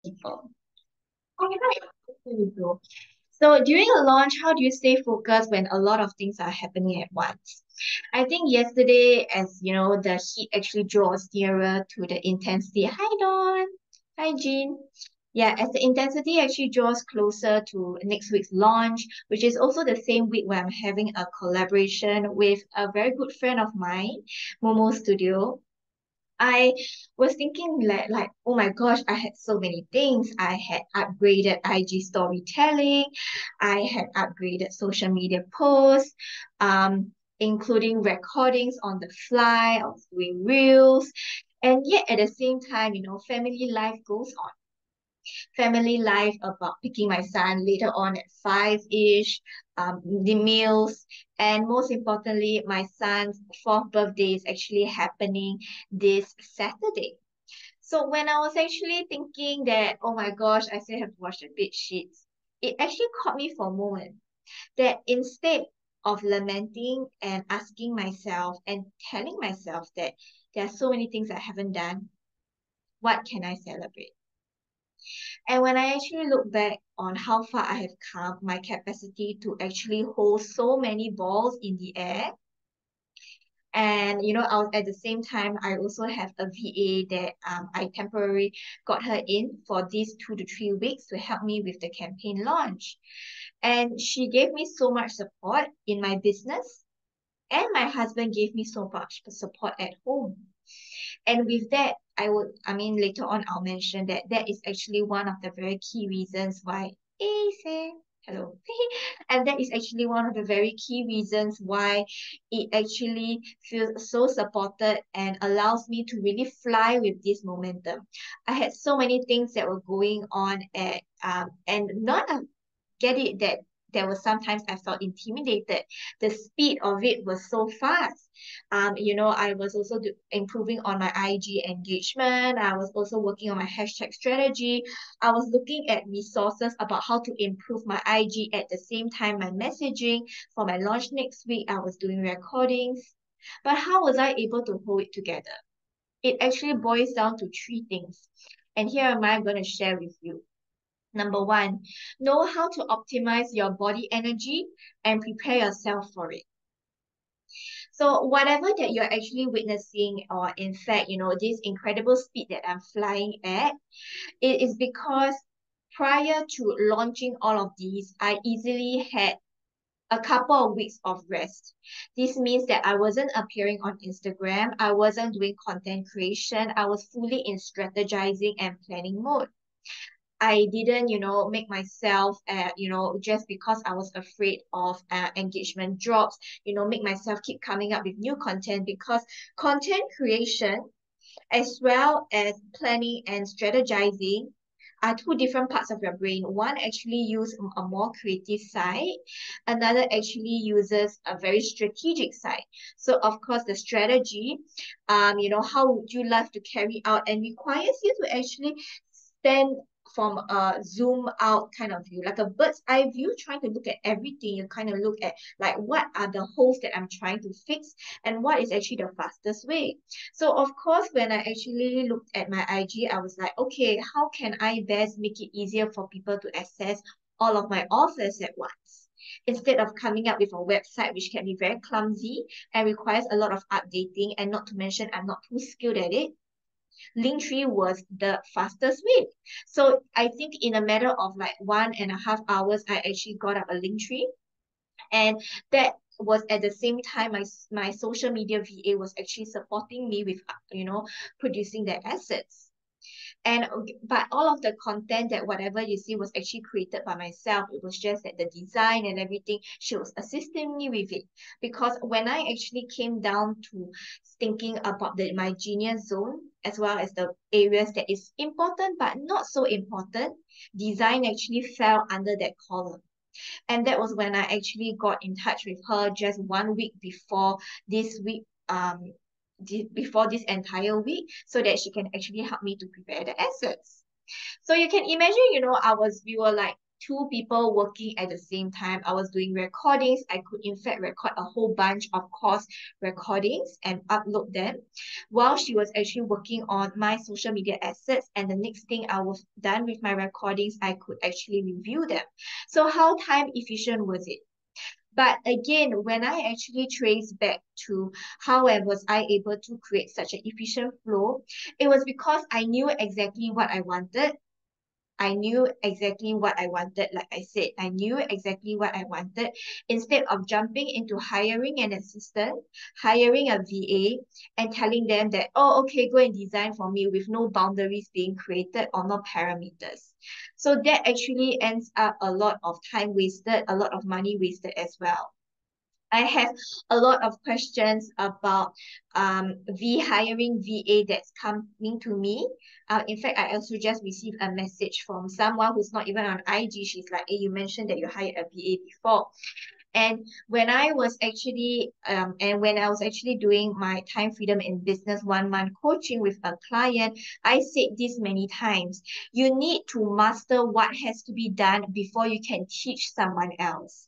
people. Okay, here we go. So during a launch, how do you stay focused when a lot of things are happening at once? I think yesterday, as you know, the heat actually draws nearer to the intensity. Hi, Dawn. Hi, Jean. Yeah, as the intensity actually draws closer to next week's launch, which is also the same week where I'm having a collaboration with a very good friend of mine, Momo Studio. I was thinking like, oh my gosh, I had so many things. I had upgraded IG storytelling. I had upgraded social media posts, including recordings on the fly. I was doing reels. And yet at the same time, family life goes on. Family life about picking my son later on at 5-ish, the meals, and most importantly, my son's fourth birthday is actually happening this Saturday. So when I was actually thinking that, oh my gosh, I still have to wash the bed sheets, it actually caught me for a moment that instead of lamenting and asking myself and telling myself that there are so many things I haven't done, what can I celebrate? And when I actually look back on how far I have come, my capacity to actually hold so many balls in the air, and at the same time, I also have a VA that I temporarily got her in for these 2 to 3 weeks to help me with the campaign launch. And she gave me so much support in my business, and my husband gave me so much support at home. And with that, I mean, later on, I'll mention that that is actually one of the very key reasons why, hey, Sam, hello. And that is actually one of the very key reasons why it actually feels so supported and allows me to really fly with this momentum. I had so many things that were going on and not get it that there was sometimes I felt intimidated. The speed of it was so fast. I was also improving on my IG engagement. I was also working on my hashtag strategy. I was looking at resources about how to improve my IG at the same time my messaging. For my launch next week, I was doing recordings. But how was I able to hold it together? It actually boils down to three things. And here am I going to share with you. Number one, know how to optimize your body energy and prepare yourself for it. So whatever that you're actually witnessing, or in fact, this incredible speed that I'm flying at, it is because prior to launching all of these, I easily had a couple of weeks of rest. This means that I wasn't appearing on Instagram, I wasn't doing content creation, I was fully in strategizing and planning mode. I didn't, make myself, just because I was afraid of engagement drops, make myself keep coming up with new content because content creation as well as planning and strategizing are two different parts of your brain. One actually uses a more creative side, another actually uses a very strategic side. So of course the strategy, how would you love to carry out and requires you to actually stand from a zoom out kind of view, like a bird's eye view, trying to look at everything. You kind of look at like what are the holes that I'm trying to fix and what is actually the fastest way. So of course, when I actually looked at my IG, I was like, okay, how can I best make it easier for people to access all of my offers at once? Instead of coming up with a website which can be very clumsy and requires a lot of updating, and not to mention I'm not too skilled at it, Linktree was the fastest way. So I think in a matter of like 1.5 hours, I actually got up a Linktree, and that was at the same time my social media VA was actually supporting me with producing the assets. And but all of the content that whatever you see was actually created by myself. It was just that the design and everything, she was assisting me with it. Because when I actually came down to thinking about my genius zone, as well as the areas that is important but not so important, design actually fell under that column. And that was when I actually got in touch with her just 1 week before this week, before this entire week, so that she can actually help me to prepare the assets. So you can imagine, we were like two people working at the same time. I was doing recordings. I could in fact record a whole bunch of course recordings and upload them while she was actually working on my social media assets. And the next thing I was done with my recordings, I could actually review them. So how time efficient was it? But again, when I actually trace back to how was I able to create such an efficient flow, it was because I knew exactly what I wanted. I knew exactly what I wanted. Like I said, I knew exactly what I wanted. Instead of jumping into hiring an assistant, hiring a VA, and telling them that, oh, okay, go and design for me with no boundaries being created or no parameters. So that actually ends up a lot of time wasted, a lot of money wasted as well. I have a lot of questions about hiring VA that's coming to me. In fact, I also just received a message from someone who's not even on IG. She's like, hey, you mentioned that you hired a VA before. And when I was actually doing my time freedom in business 1 month coaching with a client, I said this many times. You need to master what has to be done before you can teach someone else.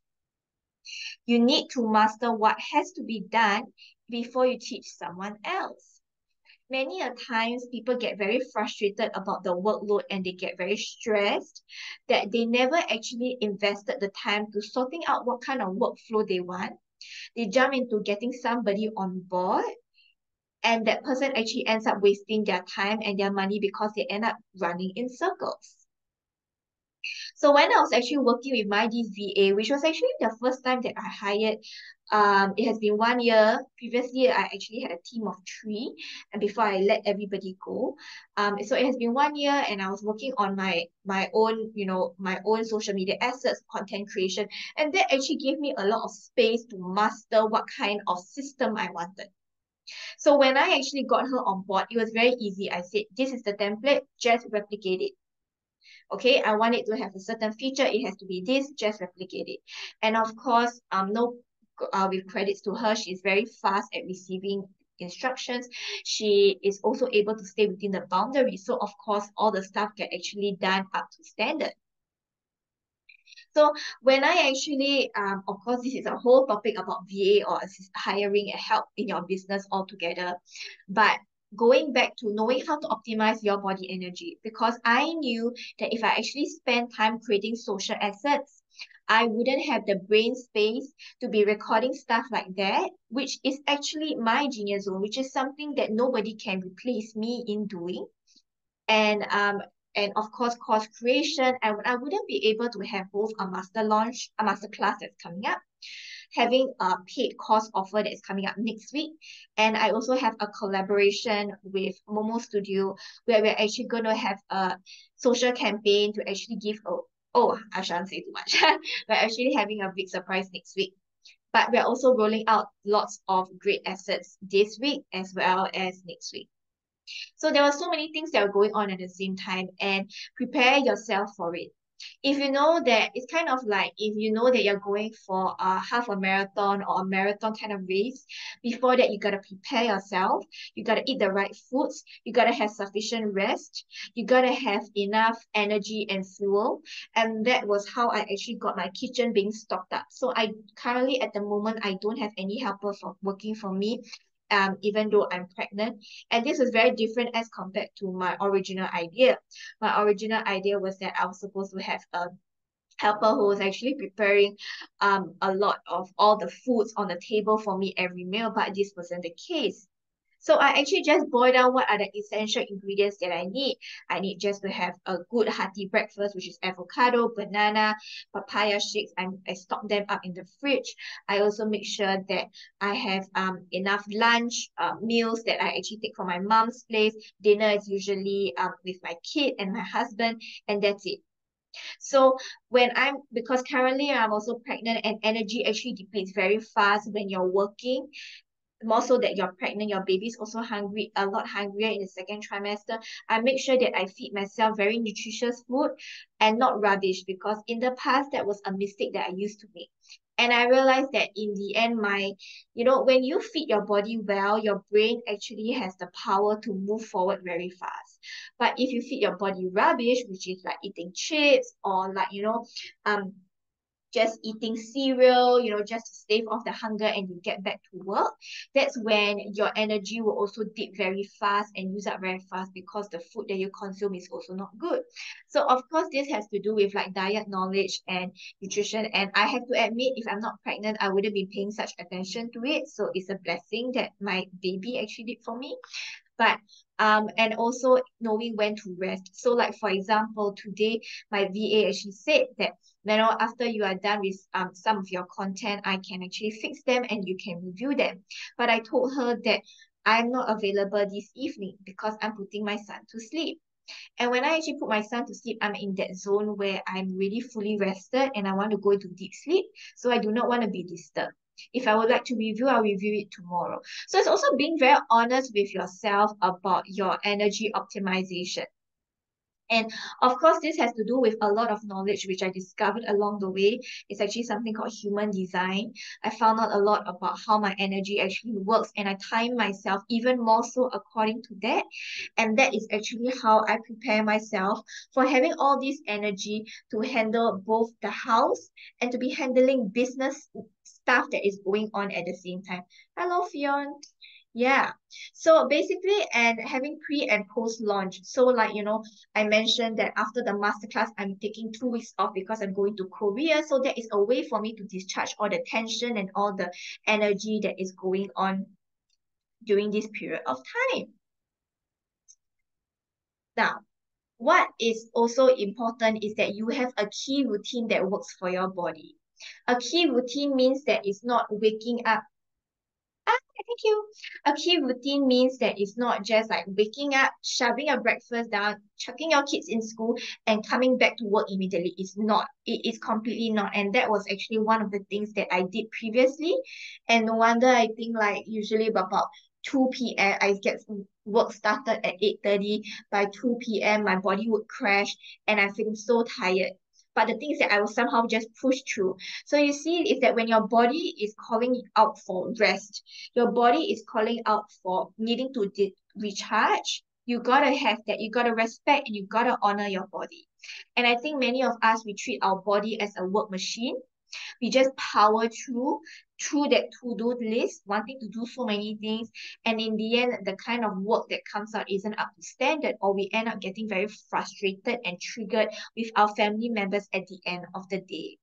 You need to master what has to be done before you teach someone else. Many a times people get very frustrated about the workload and they get very stressed that they never actually invested the time to sorting out what kind of workflow they want. They jump into getting somebody on board and that person actually ends up wasting their time and their money because they end up running in circles. So when I was actually working with my this VA, which was actually the first time that I hired, it has been 1 year. Previously, I actually had a team of 3, and before I let everybody go. So it has been 1 year, and I was working on my own, my own social media assets, content creation, and that actually gave me a lot of space to master what kind of system I wanted. So when I actually got her on board, it was very easy. I said, this is the template, just replicate it. Okay, I want it to have a certain feature. It has to be this, just replicate it. And of course, no, with credits to her, she's very fast at receiving instructions. She is also able to stay within the boundaries. So of course, all the stuff get actually done up to standard. So when I actually, of course, this is a whole topic about VA or hiring and help in your business altogether. But going back to knowing how to optimize your body energy, because I knew that if I actually spend time creating social assets, I wouldn't have the brain space to be recording stuff like that, which is actually my genius zone, which is something that nobody can replace me in doing. And of course course creation. I wouldn't be able to have both a master class that's coming up, having a paid course offer that is coming up next week, and I also have a collaboration with Momo Studio where we're actually going to have a social campaign to actually give I shan't say too much. We're actually having a big surprise next week. But we're also rolling out lots of great assets this week as well as next week. So there were so many things that were going on at the same time, and prepare yourself for it. If you know that it's kind of like if you know that you're going for a half a marathon or a marathon kind of race, before that you gotta prepare yourself. You gotta eat the right foods. You gotta have sufficient rest. You gotta have enough energy and fuel. And that was how I actually got my kitchen being stocked up. So I currently at the moment I don't have any helper for working for me, even though I'm pregnant. And this is very different as compared to my original idea. My original idea was that I was supposed to have a helper who was actually preparing a lot of all the foods on the table for me every meal, but this wasn't the case. So I actually just boil down what are the essential ingredients that I need. I need just to have a good hearty breakfast, which is avocado, banana, papaya shakes. I stock them up in the fridge. I also make sure that I have enough lunch meals that I actually take from my mom's place. Dinner is usually with my kid and my husband, and that's it. So because currently I'm also pregnant and energy actually depletes very fast when you're working, more so that you're pregnant, your baby's also hungry, a lot hungrier in the second trimester. I make sure that I feed myself very nutritious food and not rubbish, because in the past that was a mistake that I used to make. And I realized that in the end, when you feed your body well, your brain actually has the power to move forward very fast. But if you feed your body rubbish, which is like eating chips or like, um, just eating cereal, just to stave off the hunger and you get back to work, that's when your energy will also dip very fast and use up very fast because the food that you consume is also not good. So of course, this has to do with like diet knowledge and nutrition. And I have to admit, if I'm not pregnant, I wouldn't be paying such attention to it. So it's a blessing that my baby actually did for me. But and also knowing when to rest. So like for example, today my VA actually said that after you are done with some of your content, I can actually fix them and you can review them. But I told her that I'm not available this evening because I'm putting my son to sleep. And when I actually put my son to sleep, I'm in that zone where I'm really fully rested and I want to go into deep sleep. So I do not want to be disturbed. If I would like to review, I'll review it tomorrow. So it's also being very honest with yourself about your energy optimization. And of course, this has to do with a lot of knowledge which I discovered along the way. It's actually something called human design. I found out a lot about how my energy actually works, and I time myself even more so according to that. And that is actually how I prepare myself for having all this energy to handle both the house and to be handling business stuff that is going on at the same time. Hello, Fion. Yeah. So basically, and having pre and post launch. So like, I mentioned that after the masterclass, I'm taking 2 weeks off because I'm going to Korea. So that is a way for me to discharge all the tension and all the energy that is going on during this period of time. Now, what is also important is that you have a key routine that works for your body. A key routine means that it's not waking up. Thank you. A key routine means that it's not just like waking up, shoving your breakfast down, chucking your kids in school, and coming back to work immediately. It's not. It is completely not. And that was actually one of the things that I did previously. And no wonder I think like usually about 2 p.m. I get work started at 8:30. By 2 p.m. my body would crash and I'm feeling so tired. But the thing is that I will somehow just push through. So you see is that when your body is calling out for rest, your body is calling out for needing to recharge, you gotta have that. You gotta respect and you gotta honor your body. And I think many of us, we treat our body as a work machine. We just power through that to-do list, wanting to do so many things. And in the end, the kind of work that comes out isn't up to standard, or we end up getting very frustrated and triggered with our family members at the end of the day.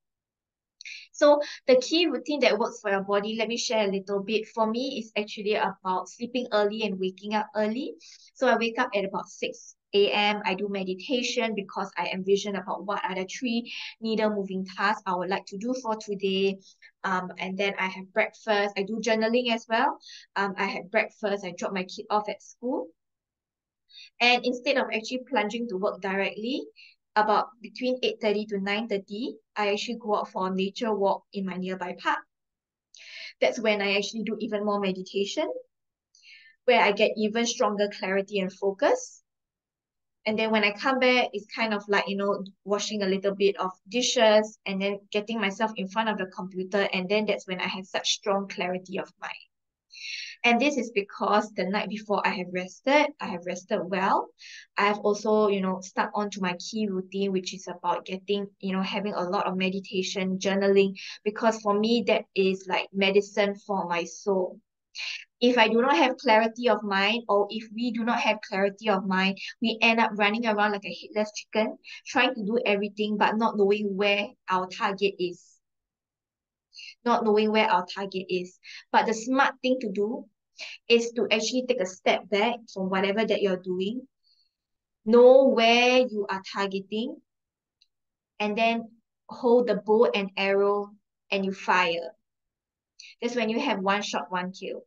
So the key routine that works for your body, let me share a little bit. For me, it's actually about sleeping early and waking up early. So I wake up at about 6 a.m. I do meditation because I envision about what are the three needle moving tasks I would like to do for today. And then I have breakfast. I do journaling as well. I had breakfast. I drop my kid off at school. And instead of actually plunging to work directly, about between 8:30 to 9:30, I actually go out for a nature walk in my nearby park. That's when I actually do even more meditation, where I get even stronger clarity and focus. And then when I come back, it's kind of like, washing a little bit of dishes and then getting myself in front of the computer. And then that's when I have such strong clarity of mind. And this is because the night before I have rested well. I have also, stuck onto my key routine, which is about getting, having a lot of meditation, journaling, because for me, that is like medicine for my soul. If I do not have clarity of mind, or if we do not have clarity of mind, we end up running around like a headless chicken, trying to do everything, but not knowing where our target is. Not knowing where our target is. But the smart thing to do is to actually take a step back from whatever that you're doing, know where you are targeting, and then hold the bow and arrow and you fire. That's when you have one shot, one kill.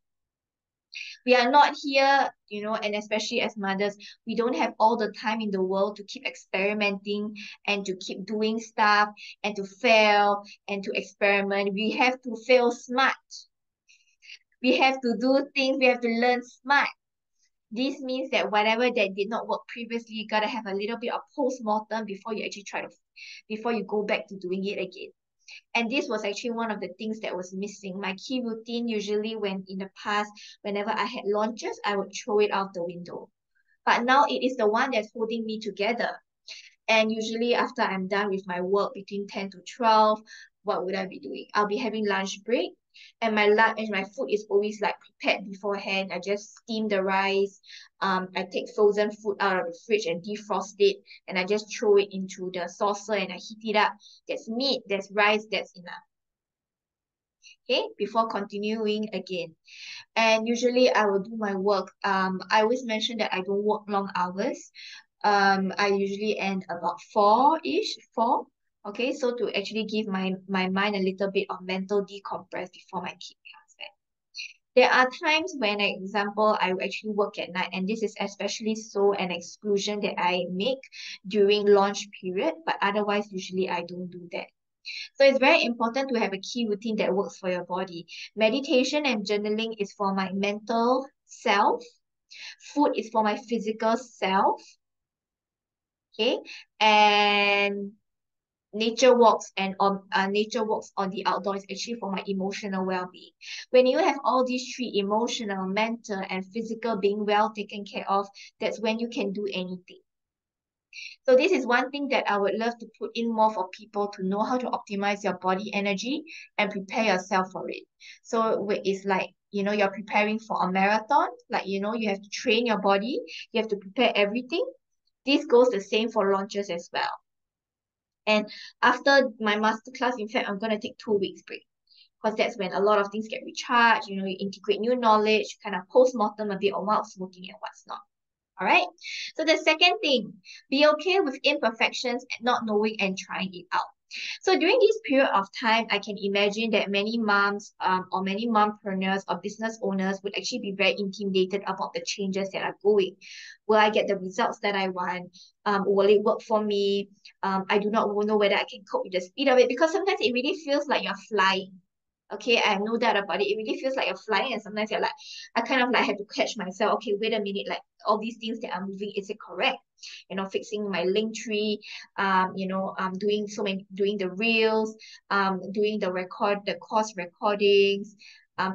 We are not here, and especially as mothers, we don't have all the time in the world to keep experimenting and to keep doing stuff and to fail and to experiment. We have to fail smart. We have to do things, we have to learn smart. This means that whatever that did not work previously, you gotta have a little bit of post-mortem before you actually before you go back to doing it again. And this was actually one of the things that was missing. My key routine usually when in the past, whenever I had launches, I would throw it out the window. But now it is the one that's holding me together. And usually after I'm done with my work between 10 to 12, what would I be doing? I'll be having lunch break. And my lunch and my food is always like prepared beforehand. I just steam the rice. I take frozen food out of the fridge and defrost it, and I just throw it into the saucer and I heat it up. There's meat, there's rice, that's enough. Okay, before continuing again. And usually I will do my work. I always mention that I don't work long hours. I usually end about four-ish, four. Okay, so to actually give my mind a little bit of mental decompress before my kid comes back. There are times when, example, I will actually work at night, and this is especially so an exclusion that I make during launch period, but otherwise, usually I don't do that. So it's very important to have a key routine that works for your body. Meditation and journaling is for my mental self. Food is for my physical self. Okay. And nature walks on the outdoors is actually for my emotional well-being. When you have all these three, emotional, mental, and physical, being well taken care of, that's when you can do anything. So this is one thing that I would love to put in more for people to know how to optimize your body energy and prepare yourself for it. So it's like, you're preparing for a marathon, like, you have to train your body, you have to prepare everything. This goes the same for launches as well. And after my masterclass, in fact, I'm going to take 2 weeks break because that's when a lot of things get recharged. You integrate new knowledge, kind of post-mortem a bit on what's working and what's not. All right. So the second thing, be okay with imperfections and not knowing and trying it out. So during this period of time, I can imagine that many moms or many mompreneurs or business owners would actually be very intimidated about the changes that are going. Will I get the results that I want? Will it work for me? I do not know whether I can cope with the speed of it because sometimes it really feels like you're flying. Okay, I have no doubt about it. It really feels like you're flying, and sometimes you're like, I kind of like have to catch myself. Okay, wait a minute, like all these things that I'm moving, is it correct? Fixing my Linktree, doing the reels, doing the course recordings,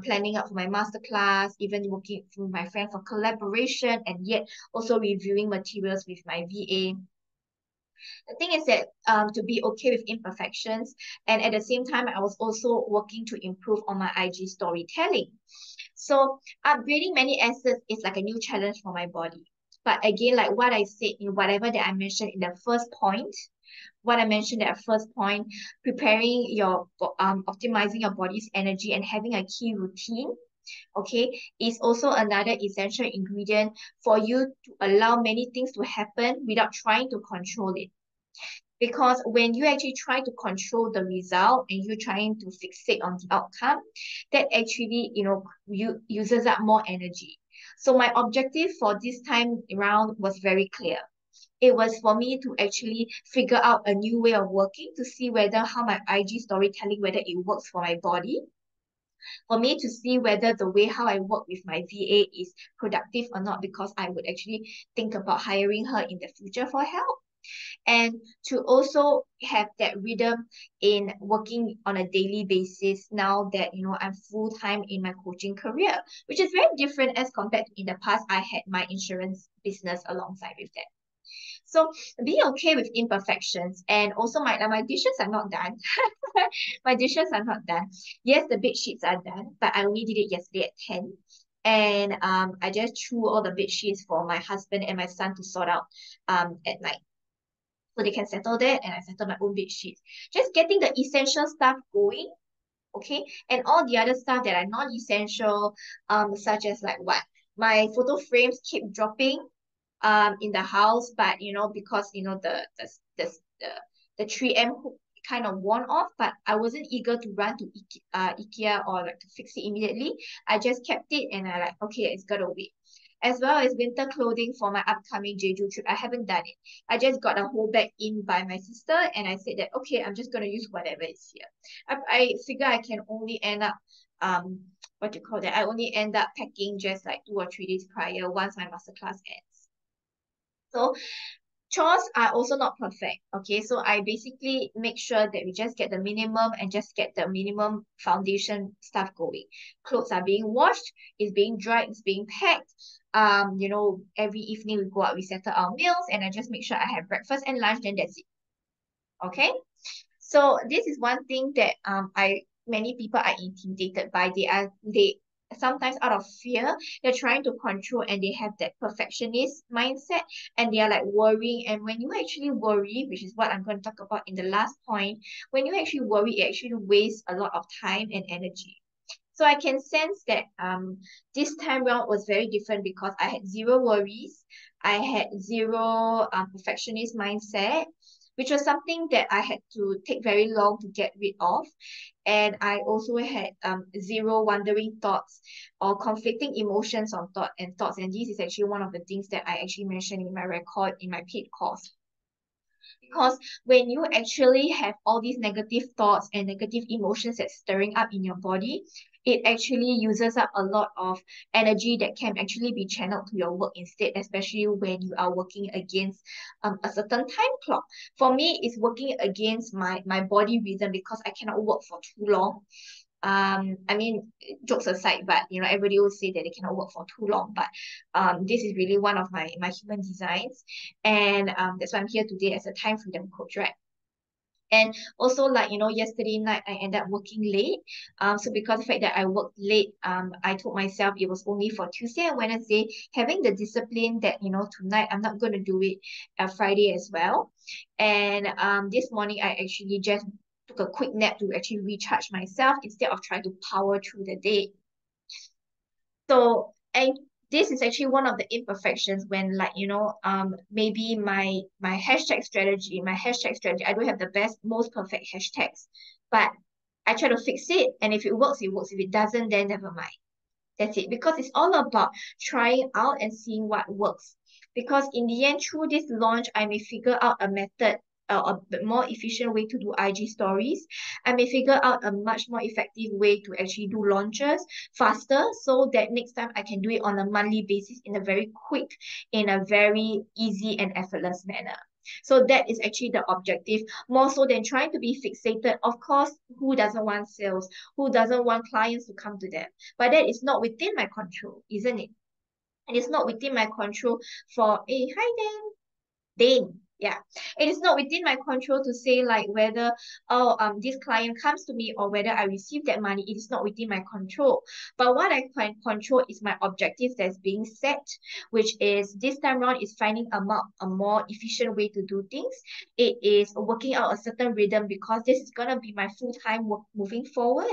planning out for my masterclass, even working with my friend for collaboration, and yet also reviewing materials with my VA. The thing is that to be okay with imperfections, and at the same time, I was also working to improve on my IG storytelling. So upgrading many assets is like a new challenge for my body. But again, like what I said in whatever that I mentioned in the first point, what I mentioned at first point, preparing your optimizing your body's energy and having a key routine, okay, is also another essential ingredient for you to allow many things to happen without trying to control it. Because when you actually try to control the result and you're trying to fixate on the outcome, that actually, uses up more energy. So my objective for this time around was very clear. It was for me to actually figure out a new way of working to see whether how my IG storytelling, whether it works for my body, for me to see whether the way how I work with my VA is productive or not, because I would actually think about hiring her in the future for help. And to also have that rhythm in working on a daily basis now that I'm full-time in my coaching career, which is very different as compared to in the past. I had my insurance business alongside with that. So be okay with imperfections. And also my dishes are not done. My dishes are not done. Yes, the bed sheets are done, but I only did it yesterday at 10. And I just threw all the bed sheets for my husband and my son to sort out at night. So they can settle that, and I settle my own bed sheets. Just getting the essential stuff going, okay? And all the other stuff that are non-essential, such as like what? My photo frames keep dropping in the house, but because the 3M hook kind of worn off, but I wasn't eager to run to IKEA or like to fix it immediately. I just kept it and I like, okay, it's gotta wait. As well as winter clothing for my upcoming Jeju trip. I haven't done it. I just got a whole bag in by my sister and I said that, okay, I'm just gonna use whatever is here. I figure I can only end up what do you call that? I only end up packing just like 2 or 3 days prior once my masterclass ends. So Chores are also not perfect. Okay, so I basically make sure that we just get the minimum and just get the minimum foundation stuff going. Clothes are being washed, it's being dried, it's being packed. Every evening we go out, we settle our meals, and I just make sure I have breakfast and lunch, then that's it. Okay. So this is one thing that I many people are intimidated by. They sometimes out of fear, they're trying to control and they have that perfectionist mindset and they are like worrying. And when you actually worry, which is what I'm going to talk about in the last point, when you actually worry, it actually wastes a lot of time and energy. So I can sense that this time round was very different because I had zero worries. I had zero perfectionist mindset, which was something that I had to take very long to get rid of. And I also had zero wandering thoughts or conflicting emotions on thought and thoughts. And this is actually one of the things that I actually mentioned in my record in my paid course. Because when you actually have all these negative thoughts and negative emotions that's stirring up in your body, it actually uses up a lot of energy that can actually be channeled to your work instead, especially when you are working against a certain time clock. For me, it's working against my body rhythm because I cannot work for too long. I mean, jokes aside, but everybody will say that they cannot work for too long, but this is really one of my human designs, and that's why I'm here today as a time freedom coach, right? And also, like, yesterday night I ended up working late. So because of the fact that I worked late, I told myself it was only for Tuesday and Wednesday, having the discipline that, tonight I'm not going to do it Friday as well. And this morning I actually just took a quick nap to actually recharge myself instead of trying to power through the day. So, and this is actually one of the imperfections when, like, maybe my hashtag strategy, I don't have the best, most perfect hashtags, but I try to fix it. And if it works, it works. If it doesn't, then never mind. That's it. Because it's all about trying out and seeing what works. Because in the end, through this launch, I may figure out a method, a bit more efficient way to do IG stories. I may figure out a much more effective way to actually do launches faster so that next time I can do it on a monthly basis in a very quick, in a very easy and effortless manner. So that is actually the objective, more so than trying to be fixated. Of course, who doesn't want sales? Who doesn't want clients to come to them? But that is not within my control, isn't it? And it's not within my control for, hey, hi Dan. Yeah. It is not within my control to say like whether, oh, this client comes to me or whether I receive that money. It is not within my control. But what I can control is my objective that's being set, which is this time around is finding a more efficient way to do things. It is working out a certain rhythm because this is gonna be my full-time work moving forward.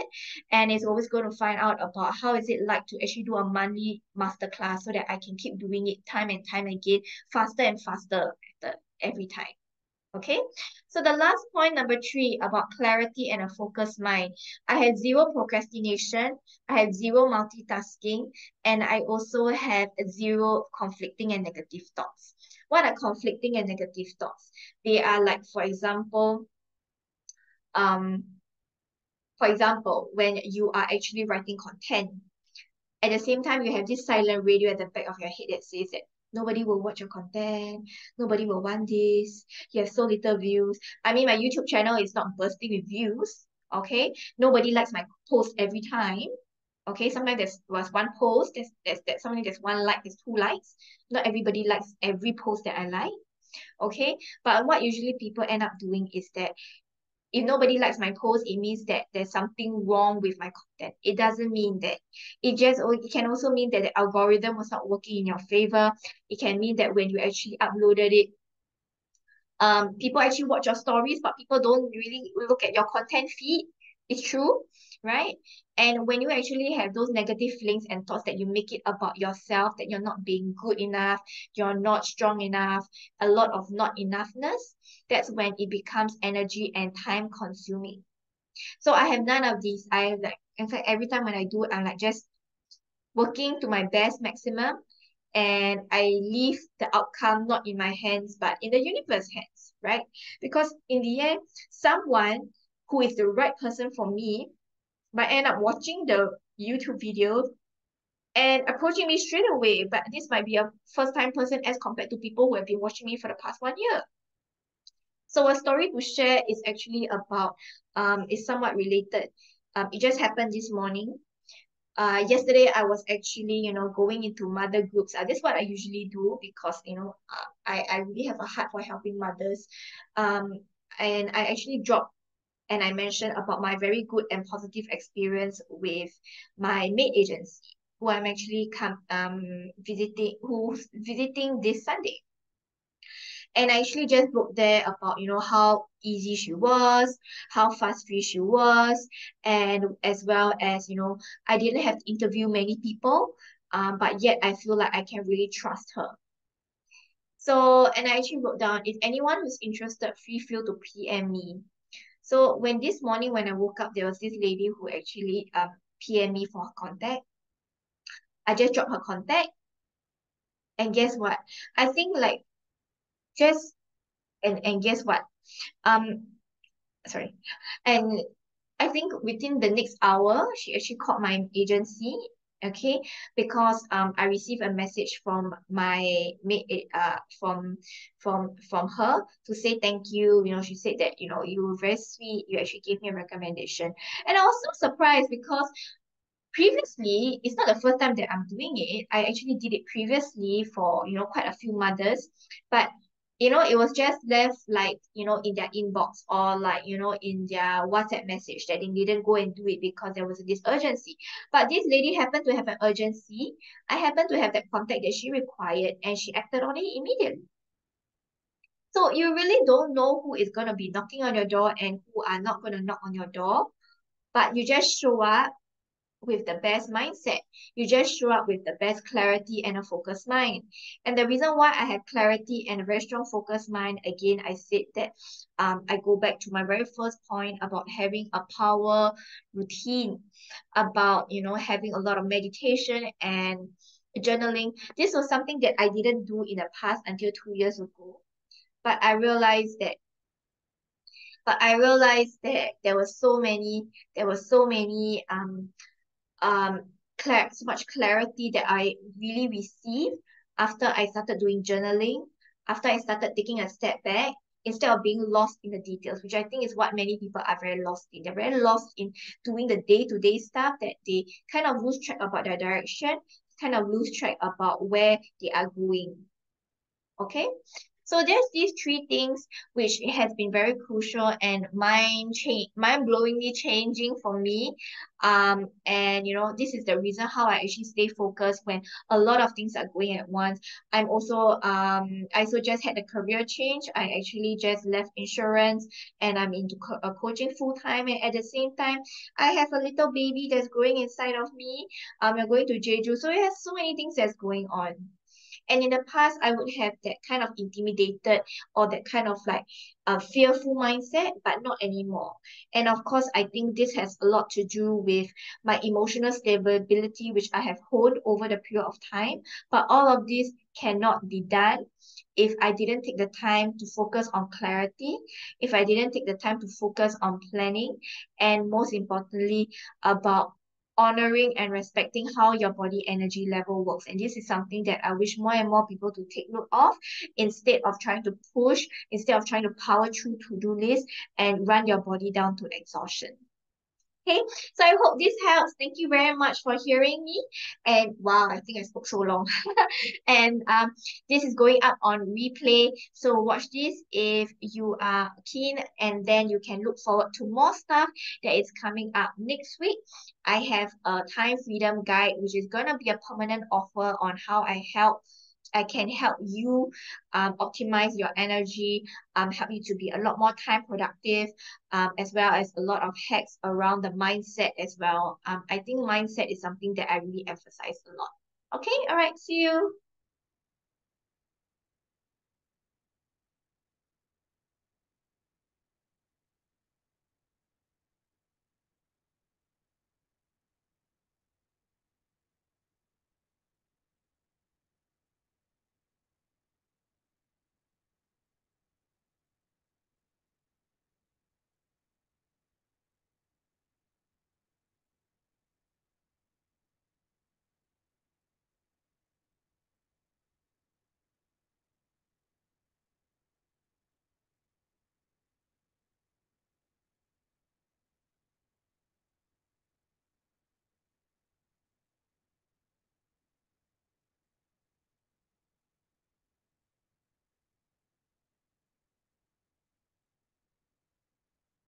And it's always going to find out about how is it like to actually do a monthly masterclass so that I can keep doing it time and time again, faster and faster every time. Okay, so the last point, number 3, about clarity and a focused mind. I had zero procrastination, I had zero multitasking, and I also have zero conflicting and negative thoughts. What are conflicting and negative thoughts? They are like, um, for example, when you are actually writing content, at the same time, you have this silent radio at the back of your head that says that nobody will watch your content, nobody will want this, you have so little views. I mean, my YouTube channel is not bursting with views, okay? Nobody likes my post every time, okay? Sometimes was one post, sometimes there's one like, there's 2 likes. Not everybody likes every post that I like, okay? But what usually people end up doing is that if nobody likes my post, it means that there's something wrong with my content. It doesn't mean that. It can also mean that the algorithm was not working in your favor. It can mean that when you actually uploaded it, people actually watch your stories, but people don't really look at your content feed. It's true, right? And when you actually have those negative feelings and thoughts that you make it about yourself, that you're not being good enough, you're not strong enough, a lot of not enoughness, that's when it becomes energy and time consuming. So I have none of these. I have like, in fact, every time when I do it, I'm like just working to my best maximum, and I leave the outcome not in my hands, but in the universe's hands, right? Because in the end, someone who is the right person for me might end up watching the YouTube video and approaching me straight away. But this might be a first-time person as compared to people who have been watching me for the past 1 year. So a story to share is actually about, is somewhat related. It just happened this morning. Yesterday I was actually, going into mother groups. That's what I usually do because, I really have a heart for helping mothers. Um, and I actually dropped and I mentioned about my very good and positive experience with my maid agency, who I'm actually who's visiting this Sunday. And I actually just wrote there about, how easy she was, how fast-free she was, and as well as, I didn't have to interview many people, but yet I feel like I can really trust her. So, and I actually wrote down, if anyone who's interested, feel to PM me. So when this morning when I woke up, there was this lady who actually PM me for her contact. I just dropped her contact, and guess what? I think like just and guess what? Um, sorry. And I think within the next hour, she actually called my agency, okay, because I received a message from my from her to say thank you. She said that, you were very sweet, you actually gave me a recommendation. And I was so surprised because previously, it's not the first time that I'm doing it. I actually did it previously for, quite a few mothers, but it was just left like, in their inbox or like, in their WhatsApp message that they didn't go and do it because there was this urgency. But this lady happened to have an urgency. I happened to have that contact that she required and she acted on it immediately. So you really don't know who is going to be knocking on your door and who are not going to knock on your door, but you just show up with the best mindset. You just show up with the best clarity and a focused mind. And the reason why I have clarity and a very strong focused mind, again, I said that I go back to my very first point about having a power routine, about, having a lot of meditation and journaling. This was something that I didn't do in the past until 2 years ago. But I realized that there were so many so much clarity that I really received after I started doing journaling, after I started taking a step back instead of being lost in the details, which I think is what many people are very lost in. They're very lost in doing the day-to-day stuff that they kind of lose track about their direction, kind of lose track about where they are going. Okay, so there's these three things which has been very crucial and mind-blowingly changing for me. And this is the reason how I actually stay focused when a lot of things are going at once. I also just had a career change. I actually just left insurance and I'm into coaching full time, and at the same time I have a little baby that's growing inside of me. We're going to Jeju, so it has so many things that's going on. And in the past, I would have that kind of intimidated or that kind of like a fearful mindset, but not anymore. And of course, I think this has a lot to do with my emotional stability, which I have honed over the period of time. But all of this cannot be done if I didn't take the time to focus on clarity, if I didn't take the time to focus on planning, and most importantly, about honoring and respecting how your body energy level works. And this is something that I wish more and more people to take note of instead of trying to push, instead of trying to power through to-do lists and run your body down to exhaustion. Okay, so I hope this helps. Thank you very much for hearing me. And wow, I think I spoke so long. And this is going up on replay. So watch this if you are keen, and then you can look forward to more stuff that is coming up next week. I have a time freedom guide, which is gonna be a permanent offer on how I can help you optimize your energy, help you to be a lot more time productive, as well as a lot of hacks around the mindset as well. I think mindset is something that I really emphasize a lot. Okay, all right, see you.